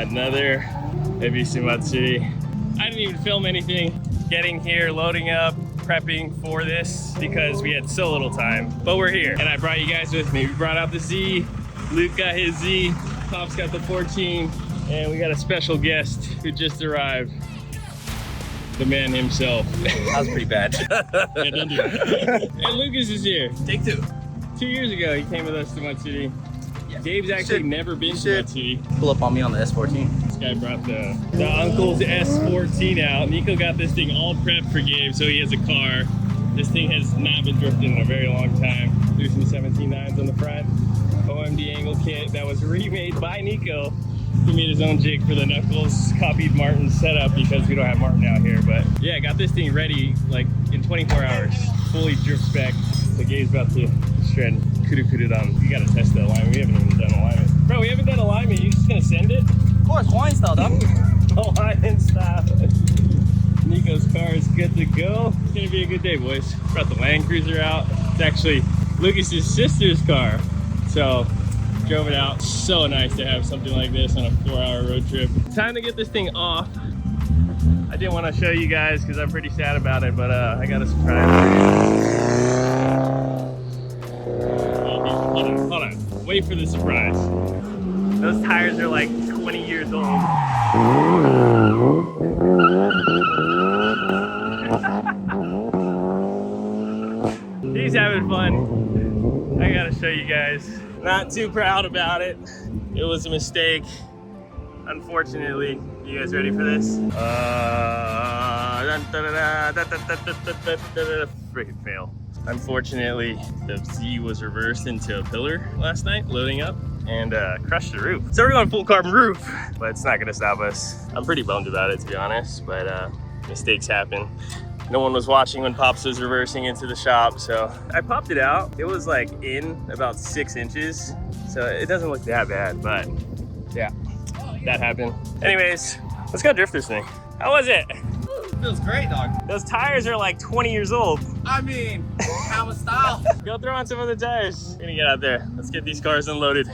Another EBISU Matsuri. I didn't even film anything. Getting here, loading up, prepping for this because we had so little time. But we're here, and I brought you guys with me. We brought out the Z. Luke got his Z. Pop's got the 14, and we got a special guest who just arrived. The man himself. That was pretty bad. Yeah, don't do it. And Lucas is here. Take two. 2 years ago, he came with us to Matsuri. Yeah. Gabe's actually never been to Matsuri. Pull up on me on the S14. This guy brought the uncle's S14 out. Nico got this thing all prepped for Gabe, so he has a car. This thing has not been drifted in a very long time. Threw some 17.9s on the front. OMD angle kit that was remade by Nico. He made his own jig for the knuckles, copied Martin's setup because we don't have Martin out here. But yeah, got this thing ready like in 24 hours. Fully drift spec. So Gabe's about to shred kudu dum. We gotta test the alignment. We haven't even done alignment. Bro, we haven't done alignment. You just gonna send it? Of course, wine style, dog. Alignment style. Nico's car is good to go. It's gonna be a good day, boys. Brought the Land Cruiser out. It's actually Lucas's sister's car. So drove it out. So nice to have something like this on a 4-hour road trip. Time to get this thing off. I didn't want to show you guys because I'm pretty sad about it, but I got a surprise for you. Hold on. Wait for the surprise. Those tires are like 20 years old. He's having fun. I gotta show you guys. Not too proud about it. It was a mistake. Unfortunately, you guys ready for this? Freaking fail. Unfortunately, the Z was reversed into a pillar last night, loading up, and crushed the roof. So we're going full carbon roof, but it's not gonna stop us. I'm pretty bummed about it, to be honest, but mistakes happen. No one was watching when Pops was reversing into the shop, so I popped it out. It was like in about 6 inches, so it doesn't look that bad, but yeah, that happened. Anyways, let's go drift this thing. How was it? Feels great, dog. Those tires are like 20 years old. I mean, have a style. Go throw on some other tires. We're gonna get out there. Let's get these cars unloaded.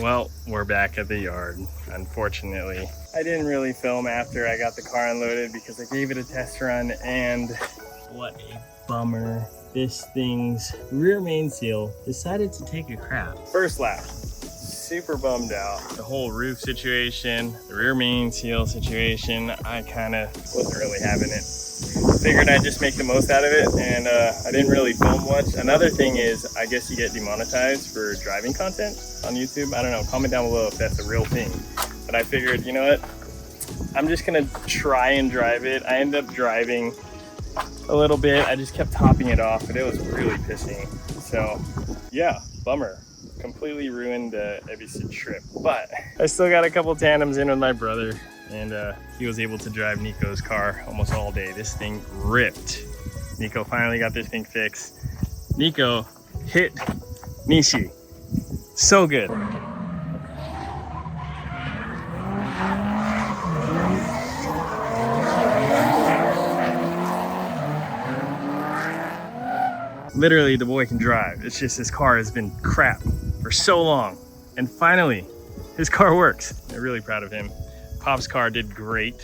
Well, we're back at the yard, unfortunately. I didn't really film after I got the car unloaded because I gave it a test run, and what a bummer. This thing's rear main seal decided to take a crap. First lap, super bummed out. The whole roof situation, the rear main seal situation, I kind of wasn't really having it. Figured I'd just make the most out of it, and I didn't really film much. Another thing is, I guess you get demonetized for driving content on YouTube. I don't know, comment down below if that's a real thing. But I figured, you know what? I'm just gonna try and drive it. I ended up driving a little bit. I just kept topping it off, but it was really pissing. So yeah, bummer. Completely ruined the EBISU trip. But I still got a couple tandems in with my brother, and he was able to drive Nico's car almost all day. This thing ripped. Nico finally got this thing fixed. Nico hit Nishi. So good. Literally, the boy can drive. It's just his car has been crap for so long. And finally, his car works. I'm really proud of him. Pop's car did great.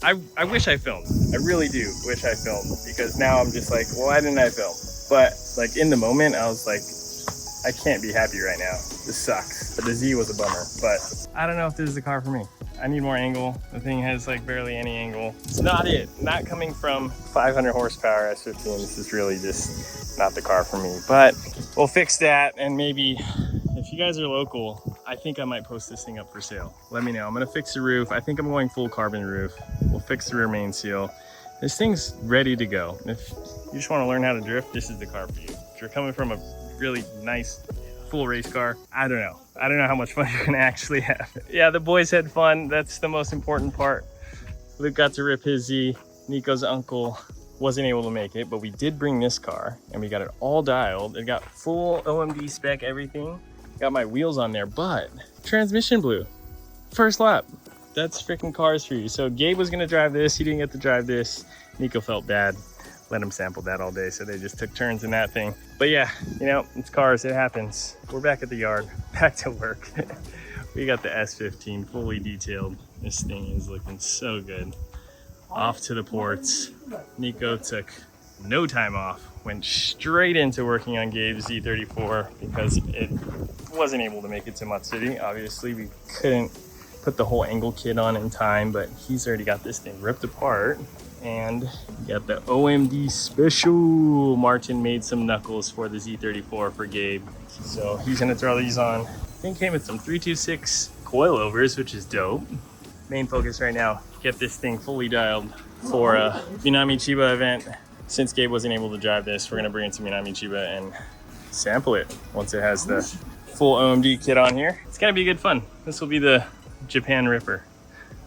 I wish I filmed. I really do wish I filmed, because now I'm just like, well, why didn't I film? But like in the moment, I was like, I can't be happy right now. This sucks. But the Z was a bummer, but I don't know if this is the car for me. I need more angle. The thing has like barely any angle. It's not it. Not coming from 500 horsepower S15. This is really just not the car for me, but we'll fix that. And maybe if you guys are local, I think I might post this thing up for sale. Let me know. I'm gonna fix the roof. I think I'm going full carbon roof. We'll fix the rear main seal. This thing's ready to go. If you just wanna learn how to drift, this is the car for you. If you're coming from a really nice full race car, I don't know. I don't know how much fun you're gonna actually have. Yeah, the boys had fun. That's the most important part. Luke got to rip his Z. Nico's uncle wasn't able to make it, but we did bring this car and we got it all dialed. It got full OMD spec, everything. Got my wheels on there, but transmission blew. First lap. That's freaking cars for you. So Gabe was gonna drive this. He didn't get to drive this. Nico felt bad. Let him sample that all day, so they just took turns in that thing. But yeah, you know, it's cars, it happens. We're back at the yard, back to work. We got the S15 fully detailed. This thing is looking so good. Off to the ports. Nico took no time off, went straight into working on Gabe's Z34 because it wasn't able to make it to Matsuri. Obviously, we couldn't put the whole angle kit on in time, but he's already got this thing ripped apart. And we got the OMD special. Martin made some knuckles for the Z34 for Gabe. So he's gonna throw these on. I think came with some 326 coilovers, which is dope. Main focus right now, get this thing fully dialed for a Minami Chiba event. Since Gabe wasn't able to drive this, we're gonna bring it to Minami Chiba and sample it once it has the full OMD kit on here. It's gonna be good fun. This will be the Japan Ripper.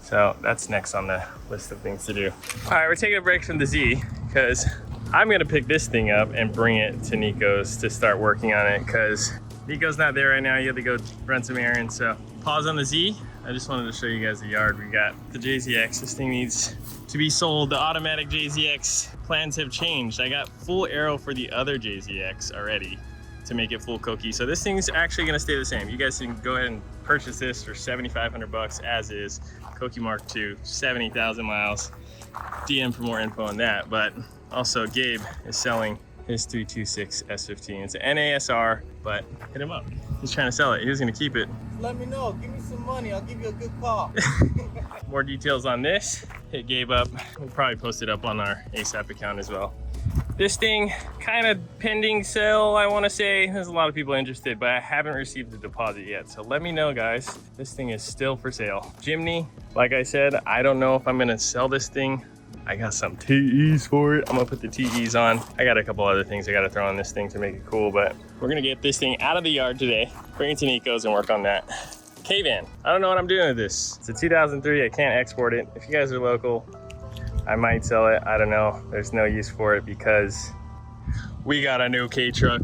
So that's next on the list of things to do. All right, we're taking a break from the Z because I'm gonna pick this thing up and bring it to Nico's to start working on it because Nico's not there right now. He had to go run some errands. So pause on the Z. I just wanted to show you guys the yard. We got the JZX. This thing needs to be sold. The automatic JZX plans have changed. I got full aero for the other JZX already to make it full Koki. So this thing's actually gonna stay the same. You guys can go ahead and purchase this for 7,500 bucks as is. Koki Mark II, 70,000 miles. DM for more info on that. But also Gabe is selling his 326 S15. It's an NASR, but hit him up. He's trying to sell it. He was gonna keep it. Let me know. Give me some money. I'll give you a good call. More details on this, hit Gabe up. We'll probably post it up on our ASAP account as well. This thing, kind of pending sale, I want to say. There's a lot of people interested, but I haven't received the deposit yet. So let me know, guys. This thing is still for sale. Jimny, like I said, I don't know if I'm gonna sell this thing. I got some TEs for it. I'm gonna put the TEs on. I got a couple other things I gotta throw on this thing to make it cool, but we're gonna get this thing out of the yard today, bring it to Nico's and work on that. K-Van, I don't know what I'm doing with this. It's a 2003, I can't export it. If you guys are local, I might sell it, I don't know. There's no use for it because we got a new K-Truck.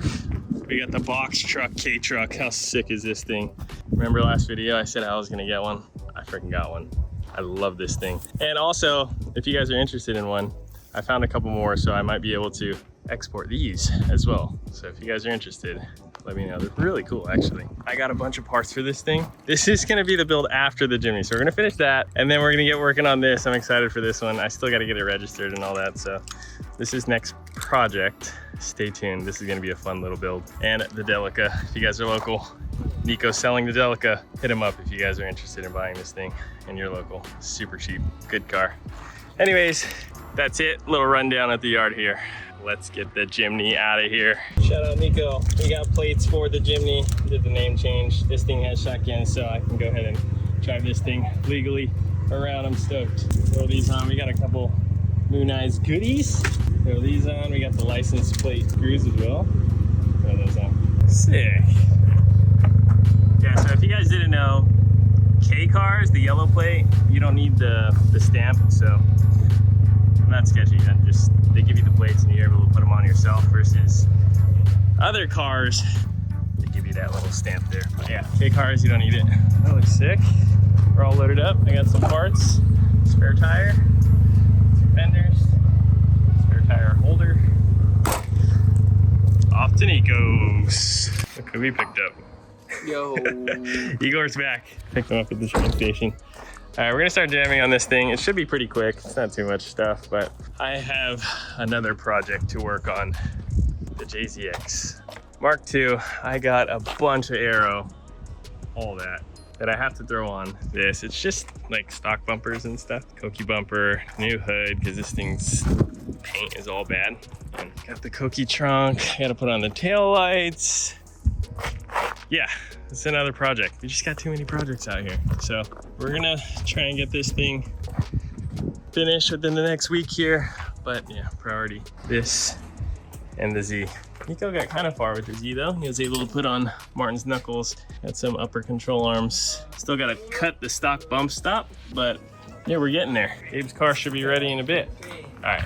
We got the box truck K-Truck. How sick is this thing? Remember last video, I said I was gonna get one? I freaking got one. I love this thing. And also, if you guys are interested in one, I found a couple more, so I might be able to export these as well. So if you guys are interested, let me know. They're really cool, actually. I got a bunch of parts for this thing. This is gonna be the build after the Jimny. So we're gonna finish that, and then we're gonna get working on this. I'm excited for this one. I still gotta get it registered and all that, so this is next project. Stay tuned. This is gonna be a fun little build. And the Delica, if you guys are local, Nico's selling the Delica. Hit him up if you guys are interested in buying this thing and you're local. Super cheap, good car. Anyways, that's it. Little rundown at the yard here. Let's get the Jimny out of here. Shout out Nico. We got plates for the Jimny. Did the name change. This thing has shotguns, so I can go ahead and drive this thing legally around. I'm stoked. Throw these on. We got a couple Moon Eyes goodies. Throw these on. We got the license plate screws as well. Throw those on. Sick. Yeah, so if you guys didn't know, K cars, the yellow plate, you don't need the stamp, so not sketchy. Then just they give you the plates and you're able to put them on yourself versus other cars, they give you that little stamp there. But yeah, K cars, you don't need it. That looks sick. We're all loaded up. I got some parts, spare tire, two fenders, spare tire holder. Off to Nico's. Look who we picked up. Yo. Igor's back. Picked him up at the train station. All right, we're gonna start jamming on this thing. It should be pretty quick. It's not too much stuff, but I have another project to work on, the JZX Mark II. I got a bunch of aero, all that I have to throw on this. It's just like stock bumpers and stuff. Koki bumper, new hood, because this thing's paint is all bad. And got the Koki trunk, I gotta put on the tail lights. yeah, it's another project. We just got too many projects out here. So we're gonna try and get this thing finished within the next week here. But yeah, priority this and the Z. Nico got kind of far with the Z though. He was able to put on Martin's knuckles, got some upper control arms. Still gotta cut the stock bump stop, but yeah, we're getting there. Gabe's car should be ready in a bit. All right,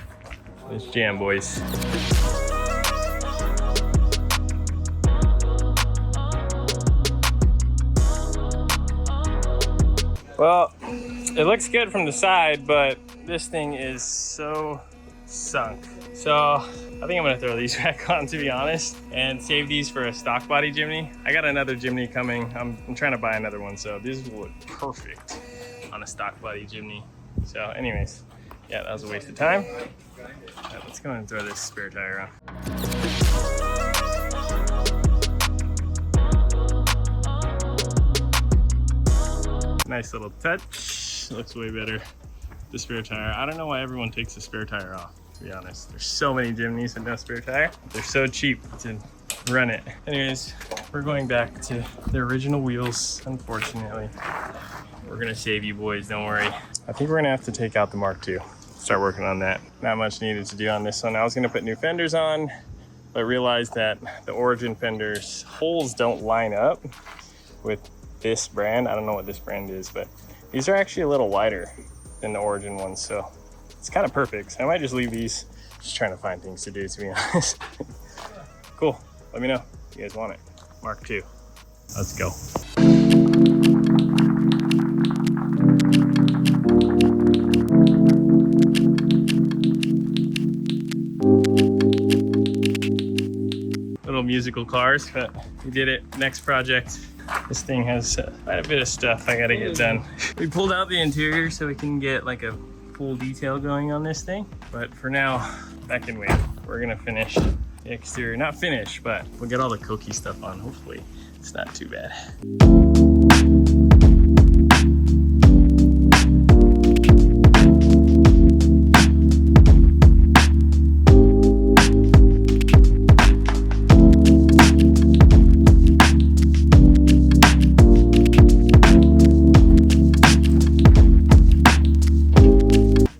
let's jam, boys. Well, it looks good from the side, but this thing is so sunk. So I think I'm gonna throw these back on, to be honest, and save these for a stock body Jimny. I got another Jimny coming. I'm trying to buy another one, so these will look perfect on a stock body Jimny. So anyways, yeah, that was a waste of time. Right, let's go ahead and throw this spare tire on. Nice little touch. Looks way better. The spare tire. I don't know why everyone takes the spare tire off, to be honest. There's so many Jimnys with no spare tire. They're so cheap to run it. Anyways, we're going back to the original wheels, unfortunately. We're gonna save you boys, don't worry. I think we're gonna have to take out the Mark II. Start working on that. Not much needed to do on this one. I was gonna put new fenders on, but realized that the Origin fenders holes don't line up with this brand. I don't know what this brand is, but these are actually a little wider than the Origin ones, so it's kind of perfect. So I might just leave these. Just trying to find things to do, to be honest. Cool. Let me know if you guys want it. Mark II. Let's go. Little musical cars, but we did it. Next project. This thing has quite a bit of stuff I gotta get done. We pulled out the interior so we can get like a full detail going on this thing. But for now, that can wait. We're gonna finish the exterior. Not finish, but we'll get all the Koki stuff on. Hopefully it's not too bad.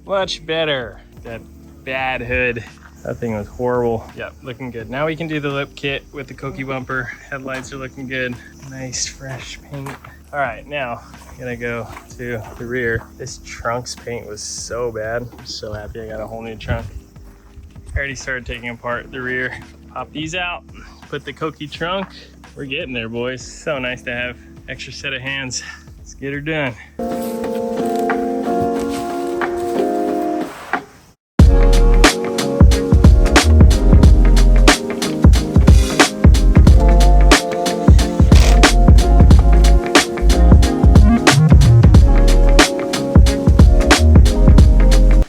Much better. That bad hood. That thing was horrible. Yep, looking good. Now we can do the lip kit with the Koki bumper. Headlights are looking good. Nice fresh paint. All right, now gonna go to the rear. This trunk's paint was so bad. I'm so happy I got a whole new trunk. I already started taking apart the rear. Pop these out, put the Koki trunk. We're getting there, boys. So nice to have extra set of hands. Let's get her done.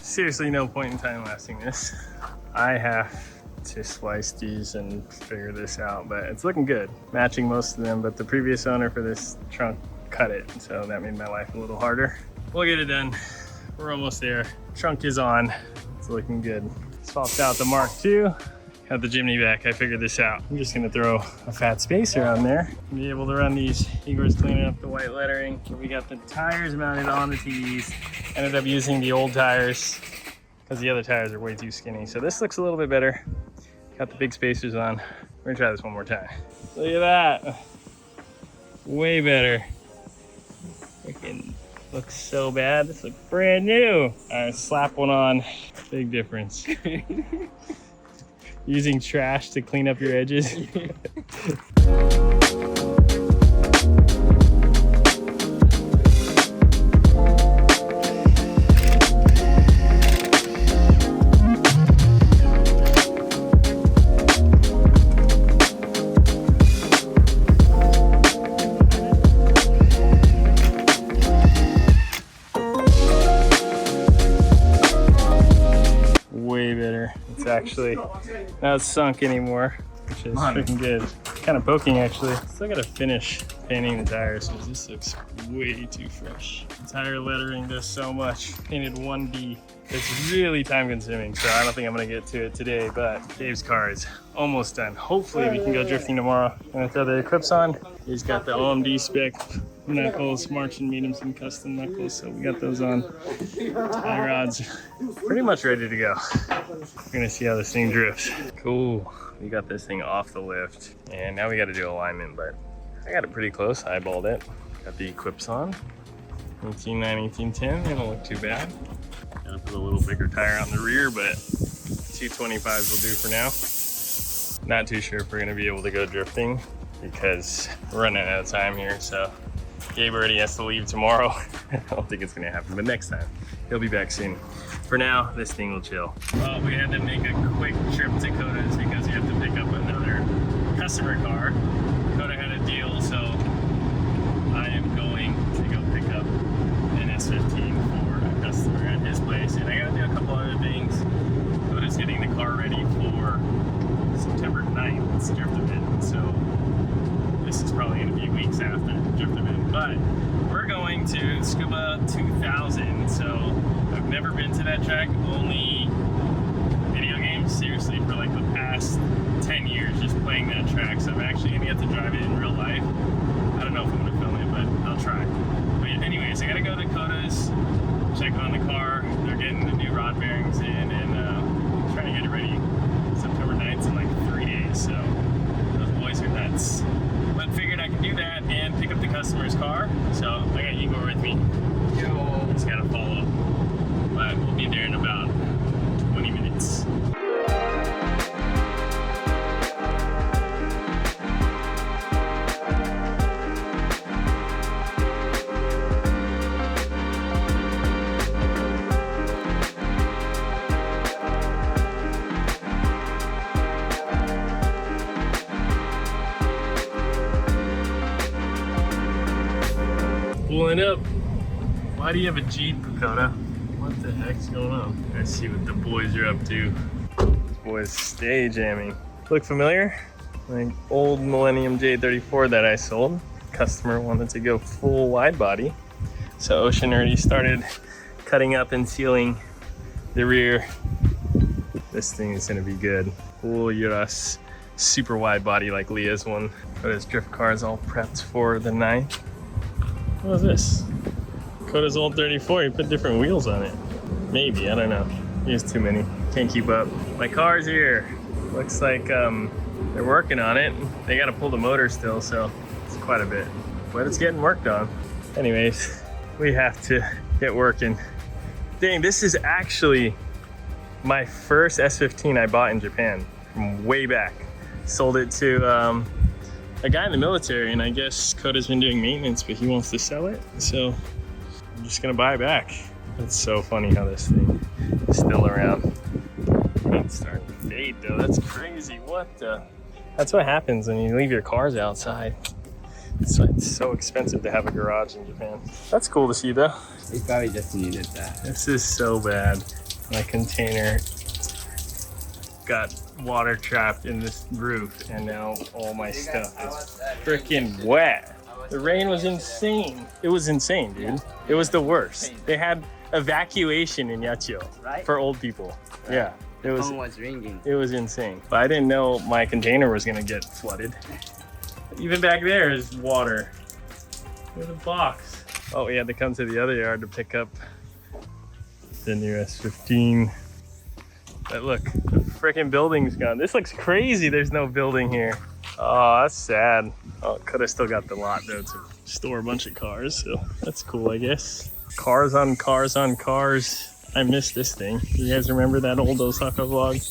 Seriously, no point in time lasting this. I have to slice these and figure this out, but it's looking good. Matching most of them, but the previous owner for this trunk cut it, so that made my life a little harder. We'll get it done. We're almost there. Trunk is on. It's looking good. Swapped out the Mark II. Got the Jimny back. I figured this out. I'm just gonna throw a fat spacer on there and be able to run these. Igor's cleaning up the white lettering. We got the tires mounted on the TVs. Ended up using the old tires because the other tires are way too skinny. So this looks a little bit better. Got the big spacers on. We're gonna try this one more time. Look at that. Way better. Freaking looks so bad. This looks brand new. All right, slap one on. Big difference. Using trash to clean up your edges. Way better. It's actually not sunk anymore. which is freaking good. Kind of poking actually. Still gotta finish painting the tires because this looks way too fresh. The tire lettering does so much. Painted 1D. It's really time consuming, so I don't think I'm gonna get to it today, but Dave's car is almost done. Hopefully we can go drifting tomorrow. I'm gonna throw the clips on. He's got the OMD spec knuckles. Martian made him some custom knuckles, so we got those on. Tie rods pretty much ready to go. We're gonna see how this thing drifts. Cool. We got this thing off the lift, and now we gotta do alignment, but I got it pretty close. Eyeballed it. Got the clips on. 18.9, 18.10. They don't look too bad. Gotta put a little bigger tire on the rear, but 225s will do for now. Not too sure if we're gonna be able to go drifting because we're running out of time here. So Gabe already has to leave tomorrow. I don't think it's gonna happen, but next time. He'll be back soon. For now, this thing will chill. Well, we had to make a quick trip to Coda's because we have to pick up another customer car. Coda had a deal, so I am going to go pick up an S15 for a customer at his place. And I gotta do a couple other things. Coda's getting the car ready for September 9th drift event. So this is probably gonna be weeks after the drift event. But we're going to Scuba 2000. So I've never been to that track, only video games, seriously, for like the past 10 years just playing that track. So I'm actually gonna get to drive it in real life. I don't know if I'm gonna film it, but I'll try. But anyways, I gotta go to Coda's, check on the car. They're getting the new rod bearings in, and trying to get it ready September 9th in like 3 days. So those boys are nuts. But figured I could do that and pick up the customer's car. So I got Igor with me. Yo. Just gotta follow. But we'll be there in about 20 minutes. Pulling up. Why do you have a Jeep, Coda? What the heck's going on? Let's see what the boys are up to. These boys stay jamming. Look familiar? Like old Millennium J34 that I sold. Customer wanted to go full wide body. So Ocean already started cutting up and sealing the rear. This thing is gonna be good. Full Urus, super wide body like Leah's one. But his drift car is all prepped for the 9th. What is this? Coda's old 34, he put different wheels on it. Maybe, I don't know. He has too many, can't keep up. My car's here. Looks like they're working on it. They gotta pull the motor still, so it's quite a bit. But it's getting worked on. Anyways, we have to get working. Dang, this is actually my first S15 I bought in Japan from way back. Sold it to a guy in the military, and I guess Coda's been doing maintenance, but he wants to sell it, so I'm just gonna buy it back. It's so funny how this thing is still around. It's starting to fade though, that's crazy. What the? That's what happens when you leave your cars outside. It's so expensive to have a garage in Japan. That's cool to see though. We probably just needed that. This is so bad. My container got water trapped in this roof, and now all my stuff is freaking wet. The rain was insane. It was insane, dude. It was the worst. They had evacuation in Yachio for old people. Yeah, it was. Phone was ringing. It was insane. But I didn't know my container was gonna get flooded. Even back there is water. There's a box. Oh, we had to come to the other yard to pick up the new S15. But look, the freaking building's gone. This looks crazy. There's no building here. Oh, that's sad. Oh, could have still got the lot though to store a bunch of cars, so that's cool, I guess. Cars on cars on cars. I missed this thing. You guys remember that old Osaka vlog?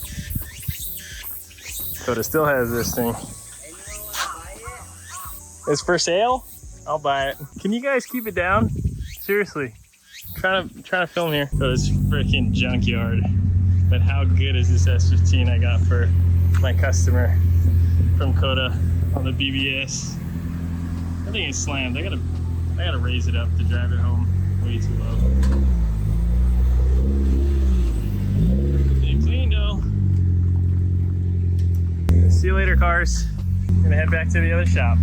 Coda still has this thing. It's for sale? I'll buy it. Can you guys keep it down? Seriously. I'm trying to film here. Coda's freaking junkyard. But how good is this S15 I got for my customer from Coda on the BBS? I think it's slammed. I gotta raise it up to drive it home. Way too low. Pretty clean though. See you later, cars. Gonna head back to the other shop.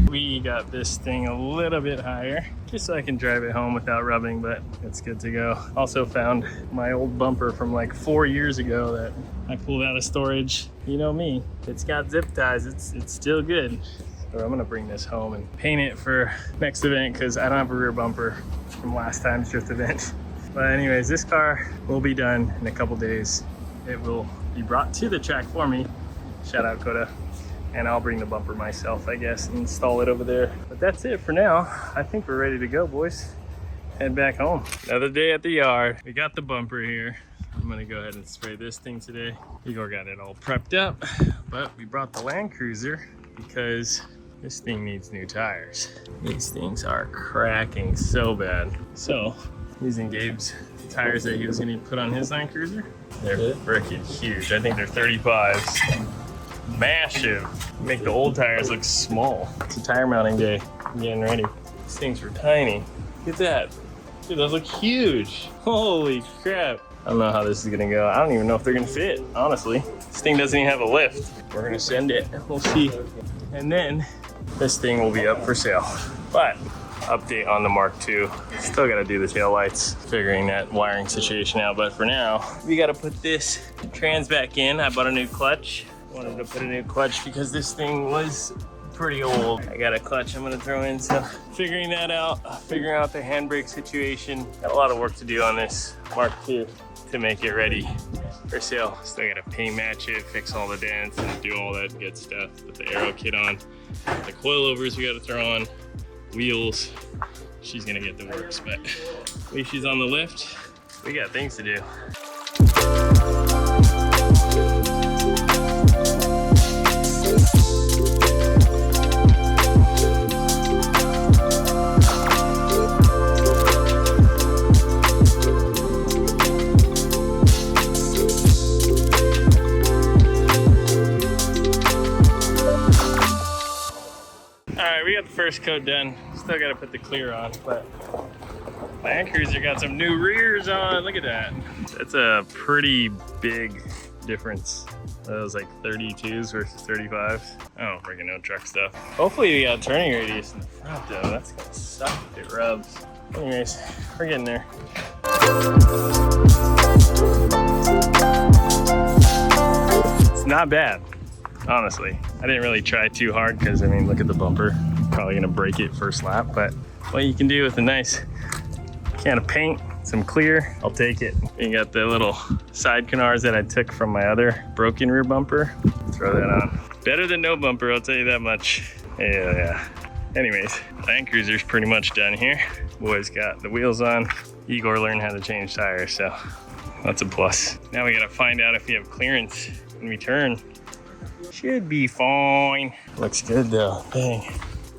We got this thing a little bit higher just so I can drive it home without rubbing, but it's good to go. Also found my old bumper from like 4 years ago that I pulled out of storage. You know me, it's got zip ties, it's still good. So I'm gonna bring this home and paint it for next event because I don't have a rear bumper from last time's drift event. But anyways, this car will be done in a couple days. It will be brought to the track for me. Shout out Coda. And I'll bring the bumper myself, I guess, and install it over there. But that's it for now. I think we're ready to go, boys. Head back home. Another day at the yard. We got the bumper here. I'm gonna go ahead and spray this thing today. Igor got it all prepped up, but we brought the Land Cruiser because this thing needs new tires. These things are cracking so bad. So, using Gabe's tires that he was gonna put on his Land Cruiser, they're freaking huge. I think they're 35s. Massive. Make the old tires look small. It's a tire mounting day. I'm getting ready. These things were tiny. Look at that. Dude, those look huge. Holy crap. I don't know how this is gonna go. I don't even know if they're gonna fit, honestly. This thing doesn't even have a lift. We're gonna send it. We'll see. And then this thing will be up for sale. But update on the Mark II. Still gotta do the tail lights, figuring that wiring situation out. But for now, we gotta put this trans back in. I bought a new clutch. Wanted to put a new clutch because this thing was pretty old. I got a clutch I'm gonna throw in, so figuring that out, figuring out the handbrake situation. Got a lot of work to do on this Mark II to make it ready for sale. Still gotta paint match it, fix all the dents, and do all that good stuff. Put the aero kit on, the coilovers we gotta throw on, wheels. She's gonna get the works, but at least she's on the lift. We got things to do. We got the first coat done. Still got to put the clear on, but Land Cruiser got some new rears on. Look at that. That's a pretty big difference. That was like 32s versus 35s. I don't freaking know truck stuff. Hopefully we got turning radius in the front though. That's gonna suck if it rubs. Anyways, we're getting there. It's not bad, honestly. I didn't really try too hard because I mean, look at the bumper. Probably gonna break it first lap, but what you can do with a nice can of paint, some clear, I'll take it. You got the little side canards that I took from my other broken rear bumper. Throw that on. Better than no bumper, I'll tell you that much. Yeah. Anyways, Land Cruiser's pretty much done here. Boys got the wheels on. Igor learned how to change tires, so that's a plus. Now we gotta find out if we have clearance when we turn. Should be fine. Looks good though, dang.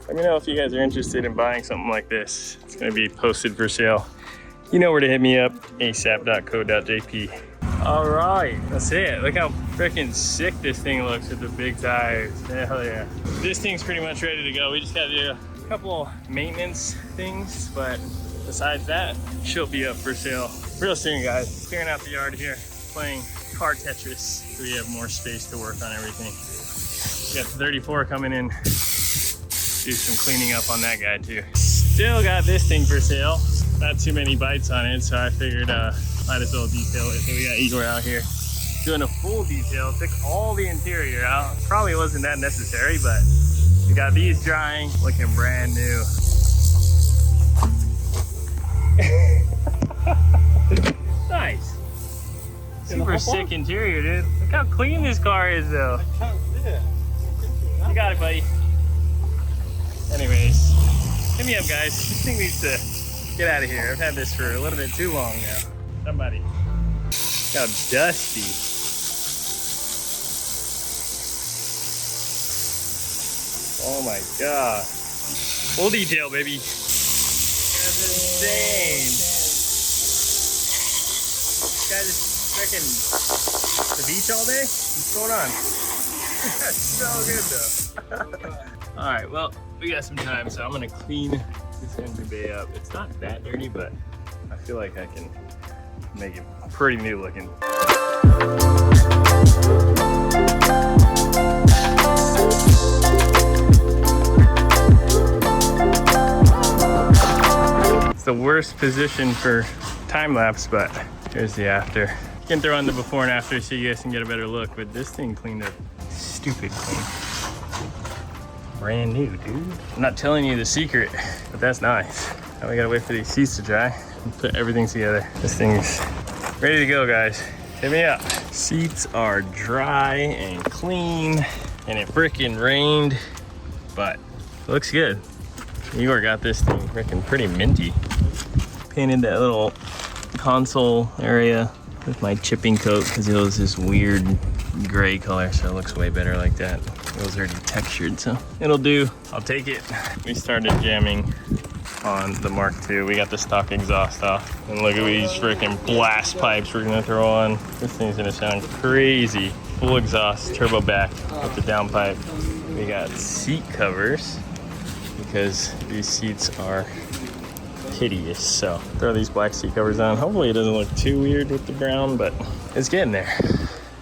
Let me know if you guys are interested in buying something like this. It's gonna be posted for sale. You know where to hit me up, asap.co.jp. All right, that's it. Look how freaking sick this thing looks with the big tires. Hell yeah. This thing's pretty much ready to go. We just gotta do a couple maintenance things, but besides that, she'll be up for sale real soon, guys. Clearing out the yard here, playing car Tetris, so we have more space to work on everything. We got the 34 coming in. Do some cleaning up on that guy too. Still got this thing for sale. Not too many bites on it, so I figured might as well detail it. So we got Igor out here doing a full detail. Took all the interior out. Probably wasn't that necessary, but we got these drying, looking brand new. Nice. Super sick interior, dude. Look how clean this car is though. You got it, buddy. Anyways, hit me up, guys. This thing needs to get out of here. I've had this for a little bit too long now. Somebody. Look how dusty. Oh my god. Full detail, baby. That's insane. This guy just freaking the beach all day? What's going on? That's so good though. All right, well, we got some time, so I'm gonna clean this engine bay up. It's not that dirty, but I feel like I can make it pretty new looking. It's the worst position for time lapse, but here's the after. You can throw on the before and after so you guys can get a better look, but this thing cleaned up stupid clean. Brand new, dude. I'm not telling you the secret, but that's nice. Now we gotta wait for these seats to dry and put everything together. This thing's ready to go, guys. Hit me up. Seats are dry and clean, and it frickin' rained, but it looks good. Igor got this thing frickin' pretty minty. Painted that little console area with my chipping coat because it was this weird gray color, so it looks way better like that. It was already textured, so it'll do. I'll take it. We started jamming on the Mark II. We got the stock exhaust off. And look at these freaking blast pipes we're gonna throw on. This thing's gonna sound crazy. Full exhaust, turbo back with the downpipe. We got seat covers because these seats are hideous. So throw these black seat covers on. Hopefully it doesn't look too weird with the brown, but it's getting there.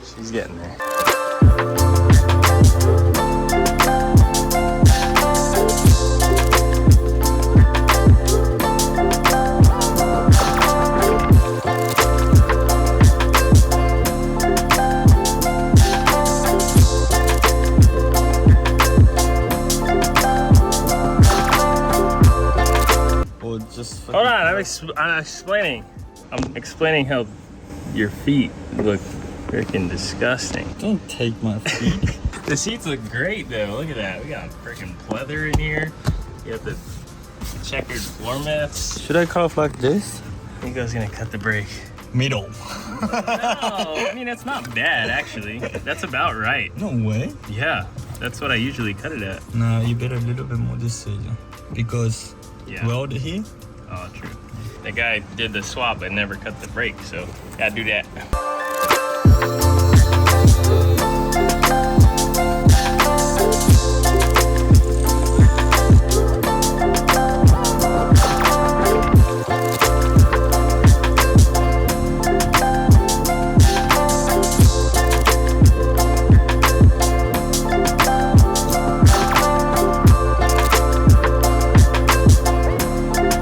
She's getting there. Hold on, I'm explaining. I'm explaining how your feet look freaking disgusting. Don't take my feet. The seats look great though. Look at that. We got freaking pleather in here. You got the checkered floor mats. Should I cut off like this? I think I was gonna cut the brake. Middle. No, I mean that's not bad actually. That's about right. No way. Yeah, that's what I usually cut it at. No, you better a little bit more this side. Because weld here. Oh, true. The guy did the swap but never cut the brake, so gotta do that.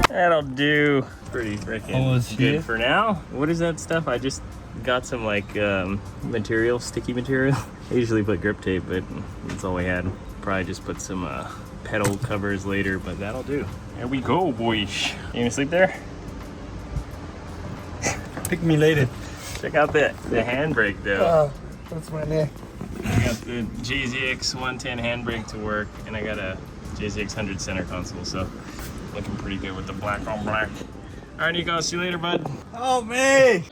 That'll do. Pretty freaking good for now. What is that stuff? I just got some like material, sticky material. I usually put grip tape, but that's all we had. Probably just put some pedal covers later, but that'll do. There we go, boys. You gonna sleep there? Pick me later. Check out the handbrake though. That's my neck. I got the JZX 110 handbrake to work, and I got a JZX 100 center console, so looking pretty good with the black on black. All right, Nico, see you later, bud. Oh, man.